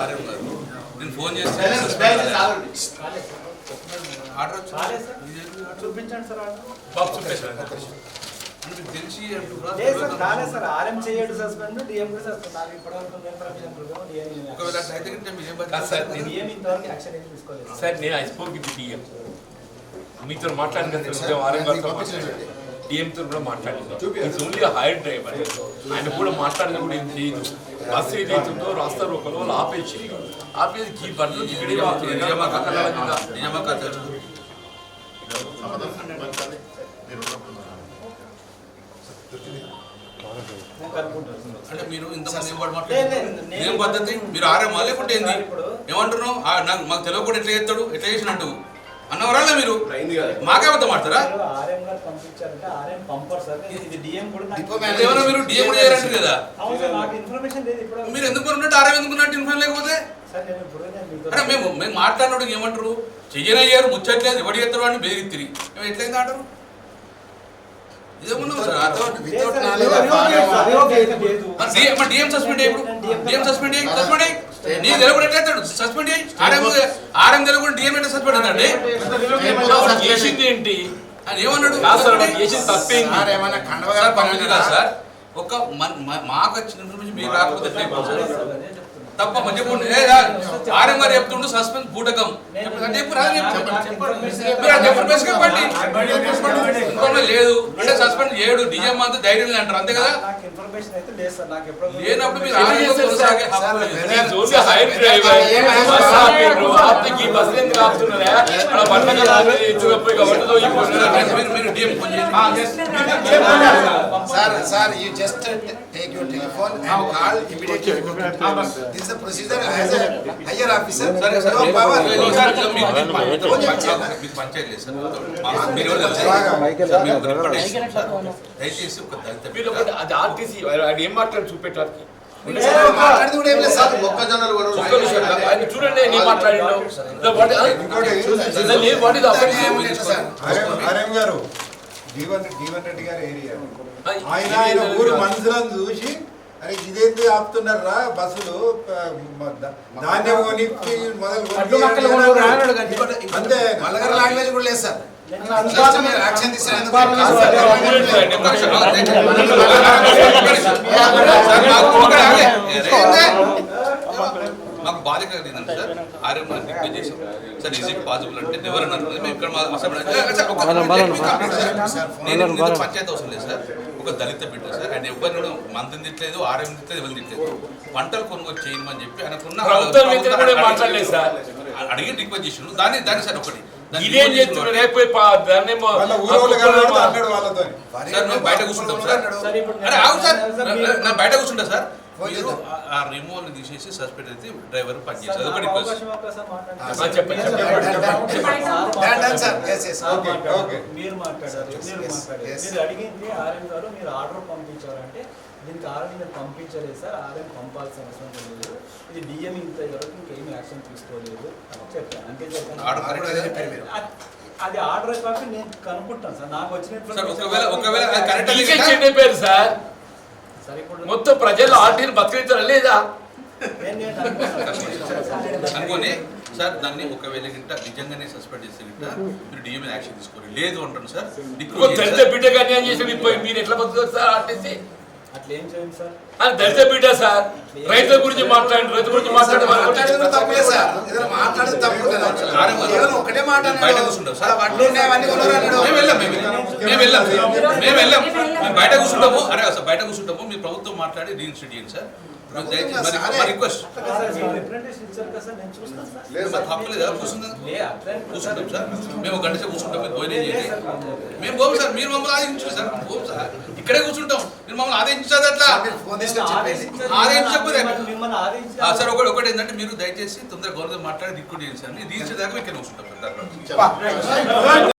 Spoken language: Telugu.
నేను ఫోన్ చేస్తే చూపించండి సార్ బాబు చూపించండి అంటే తెలిసి కాలే సార్ ఆర్ఎం చేయడు సస్పెండ్ డిఎం కూడా సస్పెండ్ నాకు ఇప్పటివరకు ఇన్ఫర్మేషన్ ఒకవేళ అయితే మీరు డిఎం ఇంతవరకు యాక్షన్ ఏం తీసుకోలేదు సార్ నేను ఐ స్పోక్ విత్ డిఎం మీతో మాట్లాడిన ఆర్ఎం గారితో డిఎంతో కూడా మాట్లాడింది ఇట్స్ ఓన్లీ హైర్ డ్రైవర్ ఆయన కూడా మాట్లాడిన కూడా ఏం చేయదు బస్సు ఏదైతుందో రాస్తా రోకలో ఆపేసి ఈ బండ్లు ఇక్కడే అంటే మీరు ఇంతమంది ఏం పద్ధతి మీరు ఆర్ఎం లేకుంటే ఏంది ఏమంటున్నావు మాకు తెలియకుండా ఎట్లా చేస్తాడు ఎట్లా చేసినట్టు అన్నవరాళ్ళ మీరు మాకే అబద్ధం మాడతారా మీరు డిఎం కూడా చేయరంటారు కదా మీరు ఎందుకు ఉన్నట్టు ఆర్ఎం ఎందుకున్నట్టు ఇన్ఫర్మేషన్ లేకపోతే అంటే మేము మాట్లాడినప్పుడు ఏమంటారు చెయ్యనయ్యారు ముచ్చట్లేదు ఎవడు చేస్తారు అని బెదిరిత్తిరి ఎట్లయింది అంటారు డిఎం సస్పెండ్ అయ్యి డిఎం సస్పెండ్ అయ్యి సస్పెండ్ అయ్యి నీ తెలియకుండా ఎట్లయితాడు సస్పెండ్ అయ్యి ఆర్ఎం తెలియకుండా డిఎం ఎట్లా సస్పెండ్ అవుతాండి చేసింది ఏంటి అని ఏమన్నాడు సార్ ఒక మాకు వచ్చిన ఇన్ఫర్మేషన్ మీరు రాకపోతే తప్ప చెప్పండి ఆర్ఎం గారు చెప్తుండు సస్పెన్స్ బూటకం లేదు అంటే సస్పెండ్ చేయడు డిఎం అంతా ధైర్యం అంటారు అంతే కదా లేనప్పుడు మీరు DM phone Sir, you just take your telephone and call immediately. This is the procedure as a higher officer. No power. అది ఆర్టీసీ ఏం మాట్లాడి చూపెట్టారు చూడండి నేను మాట్లాడినాను జీవన్ రెడ్డి గారి ఏరియా ఆయన ఊరు మనుషులను చూసి అరే ఇదేంటి ఆపుతున్నారా బస్సులు ధాన్యం కొనికి అంతే మలగర లాంగ్వేజ్ కూడా లేదు సార్ యాక్షన్ మాకు బాధ కలిగిందండి సార్ ఆర్ఎం రిక్వెస్ట్ చేసాం సార్ ఈజ్ ఇట్ పాసిబుల్ అంటే ఎవరు అన్నారు మేము ఇక్కడ నేను పంచాయతీ అవసరం లేదు సార్ ఒక దళిత బిడ్డ సార్ ఆయన ఎవరిని మందిని తిట్టలేదు ఆర్ఎం తిట్టలేదు ఎవరు తిట్టలేదు పంటలు కొనుగోలు చేయమని చెప్పి ఆయనకున్న అడిగి రిక్వెస్ట్ చేసిండు దాన్ని సార్ ఒకటి బయట కూర్చుంటాం సార్ అరే ఆగు సార్ నేను బయట కూర్చుంటా సార్ మీరు ఆ రిమూవల్ తీసేసి సస్పెండ్ అయితే డ్రైవర్ పనిచేస్తారు అదొక రిక్వెస్ట్ మీరు మాట్లాడారు మీరు అడిగింది ఆర్ఎం గారు మీరు ఆర్డర్ పంపించారంటే దీనికి ఆర్ఎం మీరు పంపించలేదు సార్ ఆర్ఎం పంపాల్సిన అవసరం లేదు ఇది డిఎం ఇంత వరకు ఇంకేమీ యాక్షన్ తీసుకోలేదు చెప్పాను అంతే చెప్పాను అది ఆర్డర్ కాక నేను కనుక్కుంటాను సార్ నాకు వచ్చిన సార్ మొత్తం ప్రజలు ఆర్టీని బతికించారా లేదా అనుకోని సార్ దాన్ని ఒకవేళ గిట్ట నిజంగానే సస్పెండ్ చేస్తే గిట్ట మీరు డిఎం యాక్షన్ తీసుకోండి లేదు అంటాను సార్ దళిత బిడ్డగా అన్యాయం చేసి మీరు ఎట్లా బతుకుతారు సార్ ఆర్టీసీ అట్లా ఏం చేయండి సార్ అది దళిత బిడ్డ సార్ రైతుల గురించి మాట్లాడండి రైతు గురించి ఒకటే మాట బయట కూర్చుంటాం సార్ మేము వెళ్ళాం బయట కూర్చుంటాము అరే సార్ బయట కూర్చుంటాము మీ ప్రభుత్వం మాట్లాడి రీఇన్స్టేట్ చేయండి సార్ రిక్వెస్ట్ తప్పలేదా కూర్చుంటాం సార్ మేము గంట సేపు కూర్చుంటాం మీరు భోజనం చేయండి మేము పోము సార్ మీరు మమ్మల్ని ఆదేశించండి సార్ పోము సార్ ఇక్కడే కూర్చుంటాం మీరు మమ్మల్ని ఆదేశించారు అట్లా ఆదేశించకపోతే సార్ ఒకటి ఏంటంటే మీరు దయచేసి తొందరగా గవర్నమెంట్ మాట్లాడి రిక్రూట్ చేయండి సార్ రీచ్ దాకా ఇక్కడ కూర్చుంటాం సార్